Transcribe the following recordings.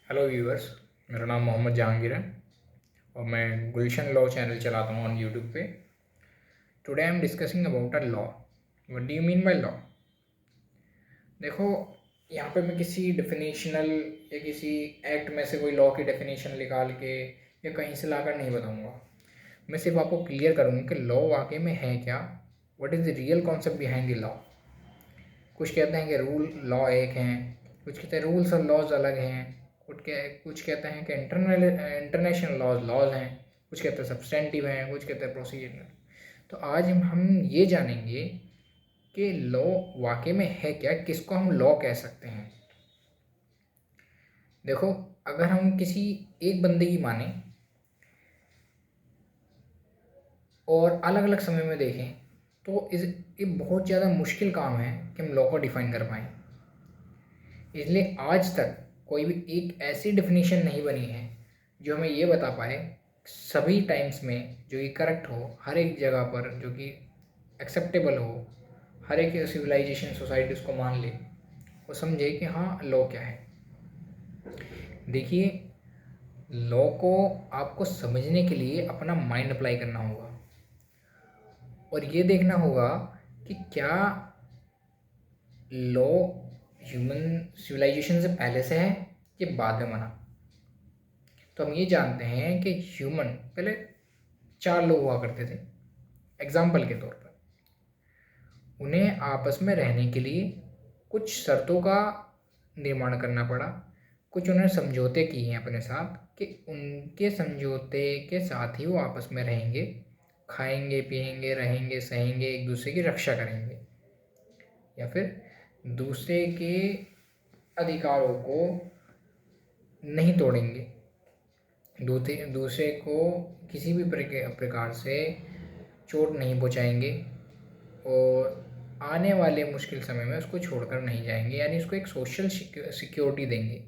Hello viewers. मेरा नाम मोहम्मद जहांगीर है और मैं गुलशन लॉ चैनल चलाता हूँ ऑन यूट्यूब पे। Today I am discussing about a law. What do you mean by law? देखो, यहाँ पे मैं किसी डेफिनेशनल या किसी एक्ट में से कोई लॉ की डेफिनेशन निकाल के या कहीं से लाकर नहीं बताऊँगा। मैं सिर्फ आपको क्लियर करूँगा कि लॉ वाकई में है क्या, what is the real concept behind the law. कुछ कहते हैं कि रूल लॉ एक हैं, कुछ कहते हैं रूल्स और लॉज अलग हैं, कुछ कहते हैं कि इंटरनेशनल लॉज लॉज हैं, कुछ कहते हैं सब्सटेंटिव हैं, कुछ कहते हैं प्रोसीजरल। तो आज हम ये जानेंगे कि लॉ वाकई में है क्या, किसको हम लॉ कह सकते हैं। देखो, अगर हम किसी एक बंदे की माने और अलग अलग समय में देखें तो ये बहुत ज़्यादा मुश्किल काम है कि हम लॉ को डिफ़ाइन कर पाएँ। इसलिए आज तक कोई भी एक ऐसी डेफिनेशन नहीं बनी है जो हमें ये बता पाए सभी टाइम्स में, जो कि करेक्ट हो हर एक जगह पर, जो कि एक्सेप्टेबल हो, हर एक सिविलाइजेशन सोसाइटी उसको मान ले, वो समझे कि हाँ लॉ क्या है। देखिए, लॉ को आपको समझने के लिए अपना माइंड अप्लाई करना होगा और ये देखना होगा कि क्या लॉ ह्यूमन सिविलाइजेशन से पहले से है कि बाद में बना। तो हम ये जानते हैं कि ह्यूमन पहले 4 लोग हुआ करते थे। एग्जाम्पल के तौर पर उन्हें आपस में रहने के लिए कुछ शर्तों का निर्माण करना पड़ा। कुछ उन्होंने समझौते किए हैं अपने साथ कि उनके समझौते के साथ ही वो आपस में रहेंगे, खाएंगे पिएंगे रहेंगे सहेंगे, एक दूसरे की रक्षा करेंगे या फिर दूसरे के अधिकारों को नहीं तोड़ेंगे, दूसरे को किसी भी प्रकार से चोट नहीं पहुंचाएंगे और आने वाले मुश्किल समय में उसको छोड़कर नहीं जाएंगे, यानी उसको एक सोशल सिक्योरिटी देंगे।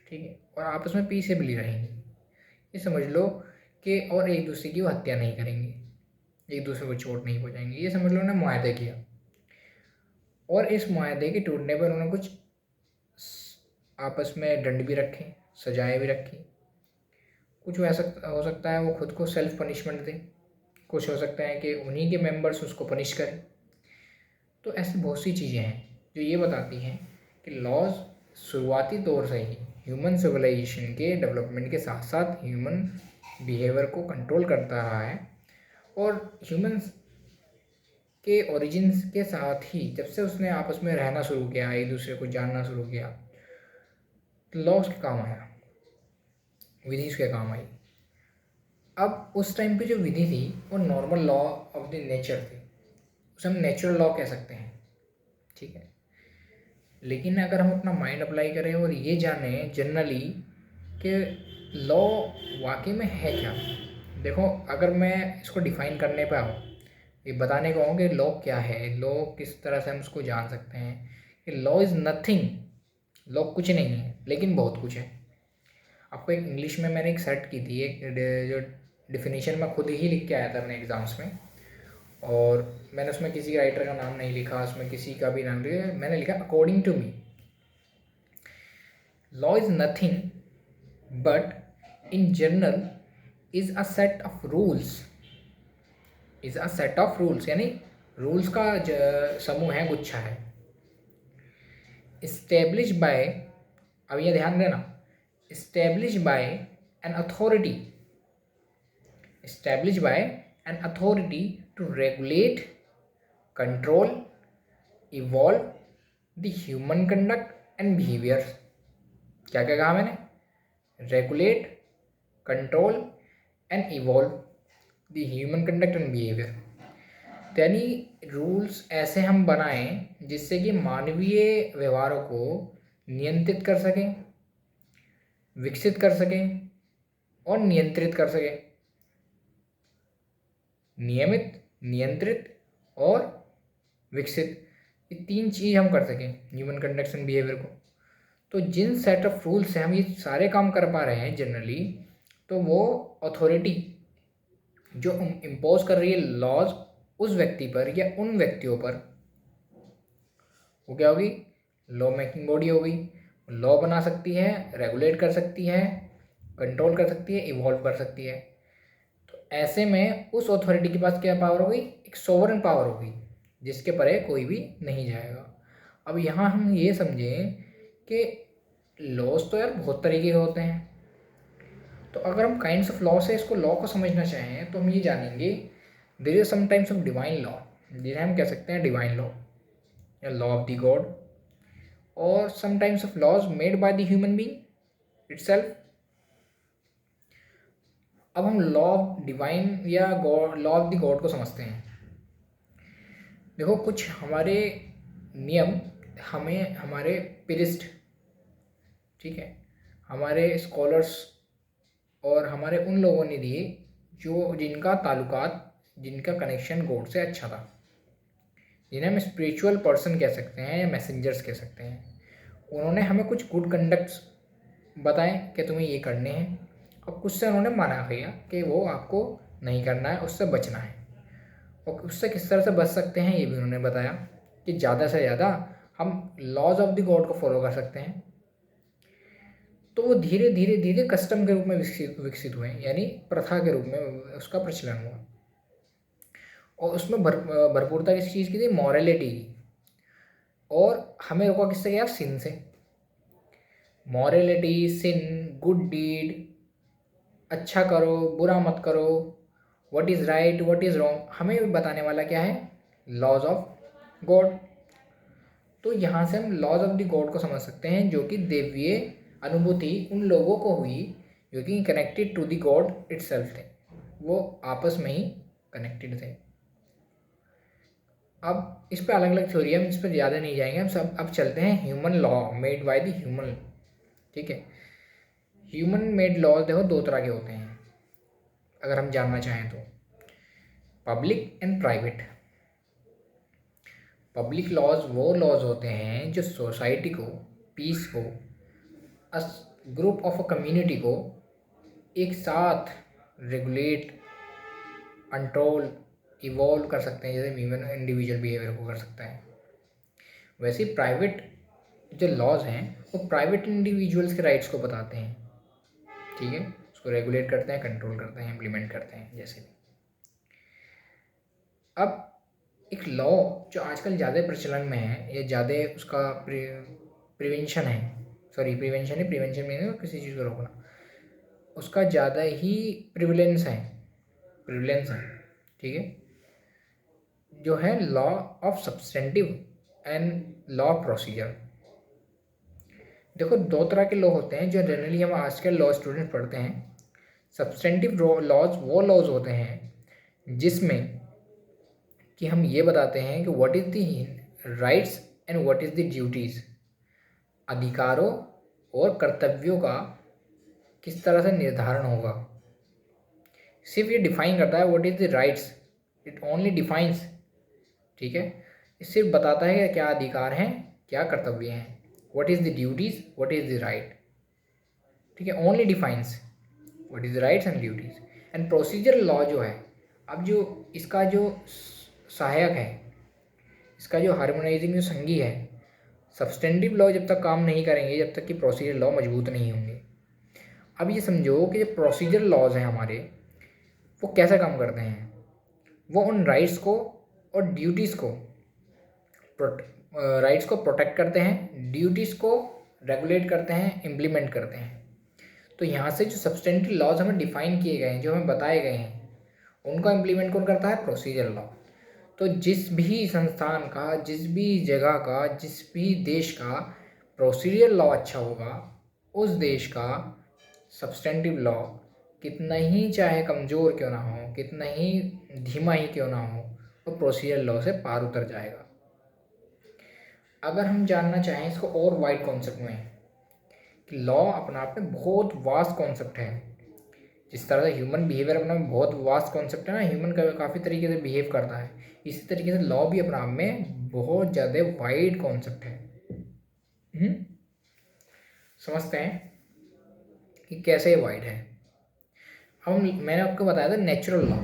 ठीक है, और आपस में पीसफुली रहेंगे, ये समझ लो कि, और एक दूसरे की वो हत्या नहीं करेंगे, एक दूसरे को चोट नहीं पहुंचाएंगे, ये समझ लो उन्होंने मुआहदा किया। और इस मुआहदे के टूटने पर उन्होंने कुछ आपस में दंड भी रखे, सजाएं भी रखी। कुछ ऐसा हो सकता है वो खुद को सेल्फ पनिशमेंट दे, कुछ हो सकता है कि उन्हीं के मेंबर्स उसको पनिश करें। तो ऐसी बहुत सी चीज़ें हैं जो ये बताती हैं कि लॉज शुरुआती तौर से ही ह्यूमन सिविलाइजेशन के डेवलपमेंट के साथ साथ ह्यूमन बिहेवियर को कंट्रोल करता रहा है। और ह्यूमंस के ओरिजिन्स के साथ ही जब से उसने आपस में रहना शुरू किया, एक दूसरे को जानना शुरू किया, तो लॉ उसके काम आया, विधि उसके काम आई। अब उस टाइम पे जो विधि थी वो normal law of the nature थी, उसे हम नेचुरल लॉ कह सकते हैं। ठीक है, लेकिन अगर हम अपना माइंड अप्लाई करें और ये जानें जनरली कि लॉ वाकई में है क्या। देखो, अगर मैं इसको डिफ़ाइन करने पे आऊँ, ये बताने को आऊँ कि लॉ क्या है, लॉ किस तरह से हम उसको जान सकते हैं कि लॉ इज़ नथिंग। लॉ कुछ नहीं है लेकिन बहुत कुछ है। आपको एक इंग्लिश में मैंने एक सेट की थी, एक जो डिफिनीशन मैं खुद ही लिख के आया था अपने एग्ज़ाम्स में, और मैंने उसमें किसी राइटर का नाम नहीं लिखा, उसमें किसी का भी नाम लिखा, मैंने लिखा according to me law is nothing but in general is a set of rules, is a set of rules, यानी रूल्स का समूह है, गुच्छा है। इस्टेब्लिश बाय, अब ये ध्यान देना, establish by an authority, established by an authority to regulate, control, evolve the human conduct and behavior। क्या क्या कहा मैंने? Regulate, control and evolve the human conduct and behaviour. यानी रूल्स ऐसे हम बनाएं जिससे कि मानवीय व्यवहारों को नियंत्रित कर सकें, विकसित कर सकें और नियंत्रित कर सकें। नियमित, नियंत्रित और विकसित, ये 3 चीज़ हम कर सकें ह्यूमन कंडक्ट एंड बिहेवियर को। तो जिन सेट ऑफ रूल से हम ये सारे काम कर पा रहे हैं जनरली, तो वो अथॉरिटी जो इम्पोज कर रही है लॉज उस व्यक्ति पर या उन व्यक्तियों पर, वो क्या होगी? लॉ मेकिंग बॉडी हो गई। लॉ बना सकती है, रेगुलेट कर सकती है, कंट्रोल कर सकती है, इवॉल्व कर सकती है। तो ऐसे में उस अथॉरिटी के पास क्या पावर हो गई? एक सोवरेन पावर हो गई, जिसके परे कोई भी नहीं जाएगा। अब यहाँ हम ये समझें कि लॉज तो यार बहुत तरीके के होते हैं। तो अगर हम काइंड्स ऑफ लॉ से इसको लॉ को समझना चाहें तो हम ये जानेंगे there is some times of divine law, जिन्हें हम कह सकते हैं डिवाइन लॉ या लॉ ऑफ द गॉड, और some times of laws made by the human being itself. अब हम लॉ ऑफ डिवाइन या god, law of the god को समझते हैं। देखो कुछ हमारे नियम हमें हमारे पिरिस्ट, ठीक है, हमारे स्कॉलर्स और हमारे उन लोगों ने दिए जो जिनका ताल्लुकात, जिनका कनेक्शन गॉड से अच्छा था, जिन्हें हम स्पिरिचुअल पर्सन कह सकते हैं या मैसेंजर्स कह सकते हैं। उन्होंने हमें कुछ गुड कंडक्ट्स बताए कि तुम्हें ये करने हैं, और कुछ से उन्होंने मना किया कि वो आपको नहीं करना है, उससे बचना है। और उससे किस तरह से बच सकते हैं ये भी उन्होंने बताया कि ज़्यादा से ज़्यादा हम लॉज ऑफ द गॉड को फॉलो कर सकते हैं। तो वो धीरे धीरे धीरे कस्टम के रूप में विकसित हुए, यानी प्रथा के रूप में उसका प्रचलन हुआ। और उसमें भरपूरता किस चीज़ की थी? मॉरलिटी की। और हमें रोका किससे गया? सिन से। मॉरलिटी, सिन, गुड डीड, अच्छा करो, बुरा मत करो, what is right, what is wrong, हमें बताने वाला क्या है? Laws of god. तो यहाँ से हम लॉज ऑफ द गॉड को समझ सकते हैं, जो कि देवीय अनुभूति उन लोगों को हुई जो कि connected to the god itself थे, वो आपस में ही कनेक्टेड थे। अब इस पर अलग अलग थ्योरी है, हम इस पर ज़्यादा नहीं जाएंगे। हम सब अब चलते हैं human law made by the human, ठीक है। ह्यूमन मेड लॉज देखो दो तरह के होते हैं अगर हम जानना चाहें तो, public and private. Public laws वो लॉज होते हैं जो सोसाइटी को, पीस को, ग्रुप ऑफ अ कम्युनिटी को एक साथ रेगुलेट, कंट्रोल, इवॉल्व कर सकते हैं, जैसे ह्यूमन इंडिविजुअल बिहेवियर को कर सकता है। वैसे प्राइवेट जो लॉज हैं वो प्राइवेट इंडिविजुअल्स के राइट्स को बताते हैं, ठीक है, उसको रेगुलेट करते हैं, कंट्रोल करते हैं, इम्प्लीमेंट करते हैं जैसे भी। अब एक लॉ जो आजकल ज़्यादा प्रचलन में है या ज़्यादा उसका प्रिवेंशन है, सॉरी प्रिवेंशन है, प्रिवेंशन में किसी चीज़ को रोकना, उसका ज़्यादा ही प्रिविलेंस है, ठीक है, जो है law of substantive and law of procedure. देखो दो तरह के लॉ होते हैं जो जनरली हम आजकल लॉ स्टूडेंट पढ़ते हैं। सब्सटेंटिव लॉज वो लॉज होते हैं जिसमें कि हम ये बताते हैं कि what is the rights and what is the duties, अधिकारों और कर्तव्यों का किस तरह से निर्धारण होगा। सिर्फ ये डिफाइन करता है what is the rights, it only defines, ठीक है, ये सिर्फ बताता है कि क्या अधिकार हैं, क्या कर्तव्य हैं, what is the duties, what is the right, ठीक है, only defines what is the rights and duties. And procedure law जो है, अब जो इसका जो सहायक है, इसका जो हार्मोनाइजिंग जो संगी है, सब्सटेंटिव लॉ जब तक काम नहीं करेंगे जब तक कि प्रोसीजर लॉ मजबूत नहीं होंगे। अब ये समझो कि जो प्रोसीजर लॉज हैं हमारे, वो कैसे काम करते हैं? वो उन राइट्स को और ड्यूटीज़ को, राइट्स को प्रोटेक्ट करते हैं, ड्यूटीज़ को रेगुलेट करते हैं, इम्प्लीमेंट करते हैं। तो यहाँ से जो सब्सटेंटिव लॉज हमें डिफाइन किए गए हैं, जो हमें बताए गए हैं, उनका इम्प्लीमेंट कौन करता है? Procedure law. तो जिस भी संस्थान का, जिस भी जगह का, जिस भी देश का प्रोसीजर लॉ अच्छा होगा, उस देश का सब्सटेंटिव लॉ कितना ही चाहे कमज़ोर क्यों ना हो, कितना ही धीमा ही क्यों ना हो, वो प्रोसीजर लॉ से पार उतर जाएगा। अगर हम जानना चाहें इसको और वाइड कॉन्सेप्ट में, कि लॉ अपने आप में बहुत वास्ट कॉन्सेप्ट है, जिस तरह से ह्यूमन बिहेवियर अपना बहुत वास्ट कॉन्सेप्ट है ना, ह्यूमन का काफ़ी तरीके से बिहेव करता है, इसी तरीके से लॉ भी अपने आप में बहुत ज़्यादा वाइड कॉन्सेप्ट है। समझते हैं कि कैसे वाइड है। अब मैंने आपको बताया था नेचुरल लॉ।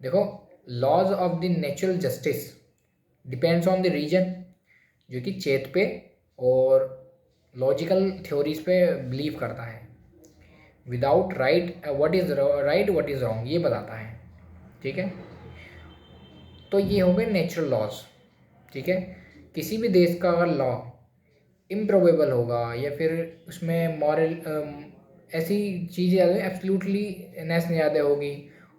देखो laws of the natural justice depends on the reason, जो कि चेत पे और लॉजिकल थ्योरीज पे बिलीव करता है। Without right what is right what is wrong ये बताता है। ठीक है, तो ये हो गए नेचुरल लॉज। ठीक है, किसी भी देश का अगर लॉ इम्प्रोबेबल होगा या फिर उसमें मॉरल ऐसी चीज़ें ज़्यादा एब्सोल्युटली नेस ज़्यादा होगी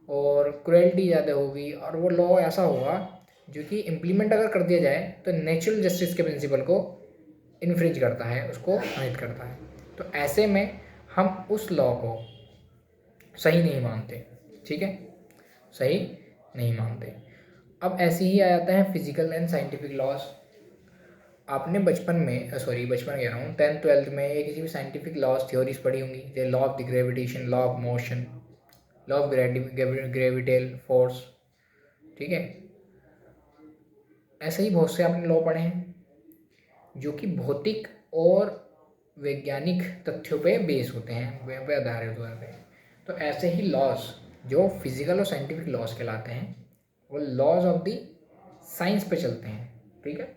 और क्रुएल्टी ज़्यादा होगी और वो लॉ ऐसा होगा जो कि इम्प्लीमेंट अगर कर दिया जाए तो नेचुरल जस्टिस के प्रिंसिपल को इन्फ्रिंज करता है, उसको हाइड करता है। तो ऐसे में हम उस लॉ को सही नहीं मानते। ठीक है, सही नहीं मानते। अब ऐसे ही आ जाता है फिजिकल एंड साइंटिफिक लॉज। आपने बचपन में बचपन कह रहा हूँ 10th 12th में या किसी भी साइंटिफिक लॉज थ्योरीज पढ़ी होंगी, जैसे law of the gravitation, law of motion, law of gravitational force. ठीक है, ऐसे ही बहुत से आपने लॉ पढ़े हैं जो कि भौतिक और वैज्ञानिक तथ्यों पे बेस होते हैं, वे पे आधारित होते हैं। तो ऐसे ही लॉज जो फिजिकल और साइंटिफिक लॉज कहलाते हैं वो लॉज ऑफ द साइंस पे चलते हैं। ठीक है,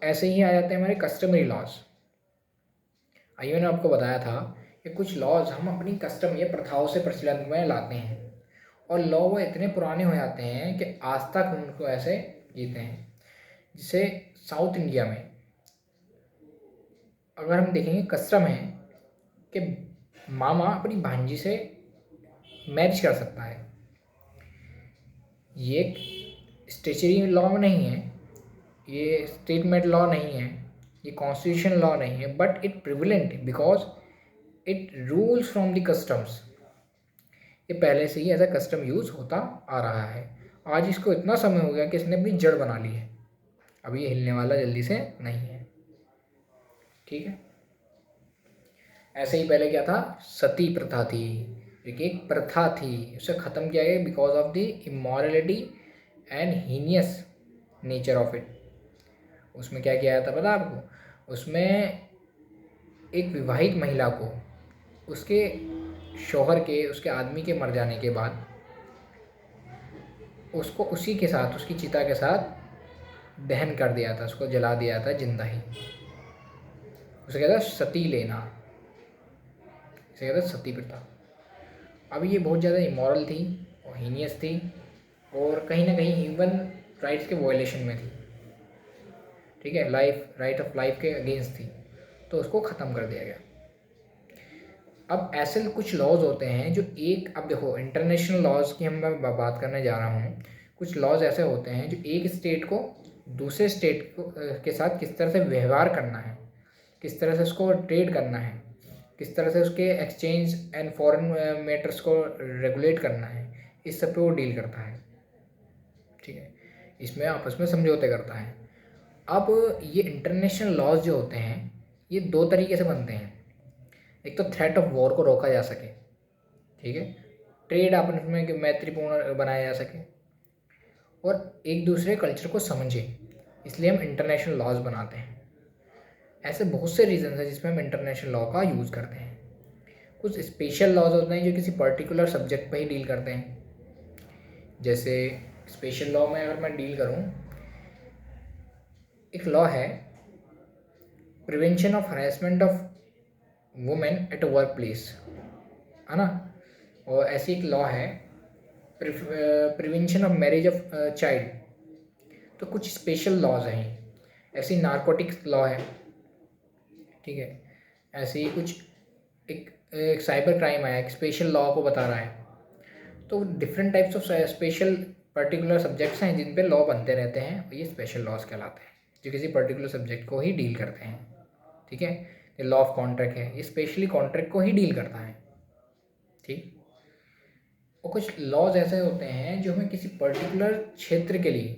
ऐसे ही आ जाते हैं हमारे कस्टमरी लॉज। आइए, मैंने आपको बताया था कि कुछ लॉज हम अपनी कस्टम या प्रथाओं से प्रचलन में लाते हैं और लॉ वो इतने पुराने हो जाते हैं कि आज तक उनको ऐसे जीते हैं। जिसे साउथ इंडिया में अगर हम देखेंगे कस्टम है कि मामा अपनी भांजी से मैरिज कर सकता है। ये एक स्टेचुरी लॉ में नहीं है, ये स्टेटमेंट लॉ नहीं है, ये कॉन्स्टिट्यूशन लॉ नहीं है, but it prevalent because it rules from the customs. ये पहले से ही एज अ कस्टम यूज़ होता आ रहा है। आज इसको इतना समय हो गया कि इसने अपनी जड़ बना ली है, अब ये हिलने वाला जल्दी से नहीं है। ठीक है, ऐसे ही पहले क्या था, सती प्रथा थी, एक प्रथा थी, उसे ख़त्म किया गया because of the immorality and heinous nature of it. उसमें क्या किया जाता पता आपको, उसमें एक विवाहित महिला को उसके शौहर के, उसके आदमी के मर जाने के बाद उसको उसी के साथ, उसकी चिता के साथ दहन कर दिया था, उसको जला दिया था जिंदा ही। उसे कहता है सती लेना, इसे कहता है सती प्रथा। अब ये बहुत ज़्यादा इमोरल थी और हीनियस थी और कहीं ना कहीं ह्यूमन राइट्स के वायलेशन में थी। ठीक है, राइट ऑफ लाइफ के अगेंस्ट थी, तो उसको ख़त्म कर दिया गया। अब ऐसे कुछ लॉज होते हैं जो एक, अब देखो इंटरनेशनल लॉज की मैं बात करने जा रहा हूँ। कुछ लॉज ऐसे होते हैं जो एक स्टेट को दूसरे स्टेट को के साथ किस तरह से व्यवहार करना है, किस तरह से उसको ट्रेड करना है, किस तरह से उसके एक्सचेंज एंड फॉरेन मैटर्स को रेगुलेट करना है, इस सब पे वो डील करता है। ठीक है, इसमें आपस में समझौते करता है। अब ये इंटरनेशनल लॉज जो होते हैं ये दो तरीके से बनते हैं। एक तो थ्रेट ऑफ वॉर को रोका जा सके, ठीक है, ट्रेड आपस में मैत्रीपूर्ण बनाया जा सके और एक दूसरे कल्चर को समझे, इसलिए हम इंटरनेशनल लॉज बनाते हैं। ऐसे बहुत से रीजन हैं जिसमें हम इंटरनेशनल लॉ का यूज़ करते हैं। कुछ स्पेशल लॉज होते हैं जो किसी पर्टिकुलर सब्जेक्ट पे ही डील करते हैं। जैसे स्पेशल लॉ में अगर मैं डील करूँ, एक लॉ है prevention of harassment of women at a work place, है ना। और ऐसी एक लॉ है prevention of marriage of child. तो कुछ स्पेशल लॉज हैं। ऐसी नारकोटिक्स लॉ है, ठीक है। ऐसे ही कुछ एक साइबर क्राइम है, एक स्पेशल लॉ को बता रहा है। तो different types of special particular subjects हैं जिन पे लॉ बनते रहते हैं और ये स्पेशल लॉज कहलाते हैं, जो किसी पर्टिकुलर सब्जेक्ट को ही डील करते हैं। ठीक है, ये लॉ ऑफ कॉन्ट्रैक्ट है, ये स्पेशली कॉन्ट्रैक्ट को ही डील करता है। ठीक, और कुछ लॉज ऐसे होते हैं जो हमें किसी पर्टिकुलर क्षेत्र के लिए,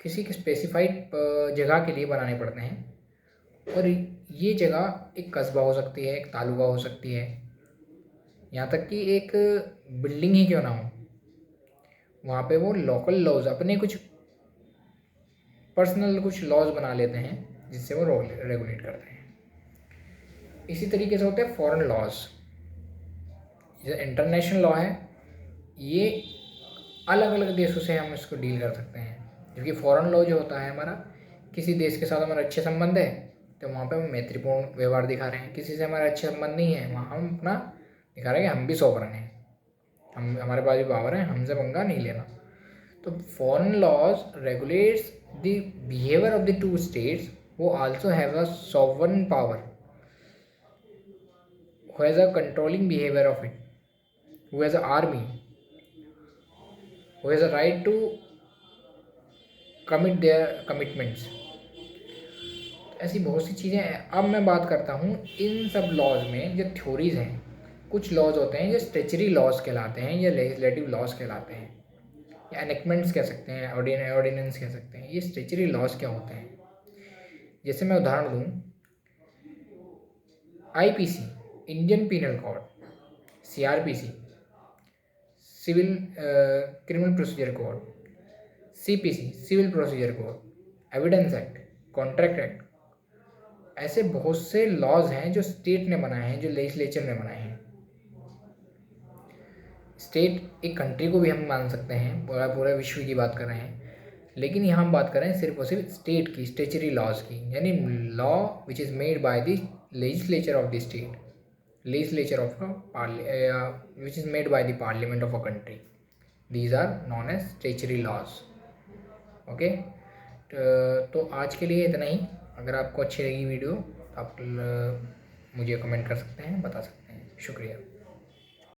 किसी स्पेसिफाइड जगह के लिए बनाने पड़ते हैं। और ये जगह एक कस्बा हो सकती है, एक तालुका हो सकती है, यहाँ तक कि एक बिल्डिंग ही क्यों ना हो, वहाँ पे वो लोकल लॉज अपने कुछ पर्सनल कुछ लॉज बना लेते हैं जिससे वो रेगुलेट करते हैं। इसी तरीके से होते हैं फॉरेन लॉज। जैसे इंटरनेशनल लॉ है, ये अलग अलग देशों से हम इसको डील कर सकते हैं, क्योंकि फॉरेन लॉ जो होता है हमारा, किसी देश के साथ हमारे अच्छे संबंध है तो वहाँ पे हम मैत्रीपूर्ण व्यवहार दिखा रहे हैं, किसी से हमारा अच्छे संबंध नहीं है वहाँ हम अपना दिखा रहे हैं कि हम भी सॉवरन हैं, हम हमारे पास भी पावर है, हमसे पंगा नहीं लेना। तो foreign laws regulates the behaviour of the two states, वो also have a sovereign power who has a controlling behavior of it, who has an army, who has a right to commit their commitments। ऐसी बहुत सी चीज़ें हैं। अब मैं बात करता हूँ इन सब लॉज में जो थ्योरीज हैं, कुछ लॉज होते हैं जो स्टेचुरी लॉज कहलाते हैं या लेजिस्लेटिव लॉज कहलाते हैं या एनेक्टमेंट्स कह सकते हैं, ऑर्डिनेंस कह सकते हैं। ये स्टेचुरी लॉज क्या होते हैं? जैसे मैं उदाहरण दूँ, IPC Indian penal code, CrPC civil criminal procedure code, CPC civil procedure code, evidence act, contract act, ऐसे बहुत से लॉज हैं जो स्टेट ने बनाए हैं, जो लेजिस्लेचर ने बनाए हैं। स्टेट एक कंट्री को भी हम मान सकते हैं, पूरा विश्व की बात कर रहे हैं, लेकिन यहाँ हम बात कर रहे हैं सिर्फ और सिर्फ स्टेट की स्टेचुरी लॉज की, यानी law which is made by the legislature of the state, legislature of which is made by the parliament of a country. These are known as statutory laws. Okay, तो आज के लिए इतना ही। अगर आपको अच्छी लगी वीडियो तो आप मुझे कमेंट कर सकते हैं, बता सकते हैं। शुक्रिया।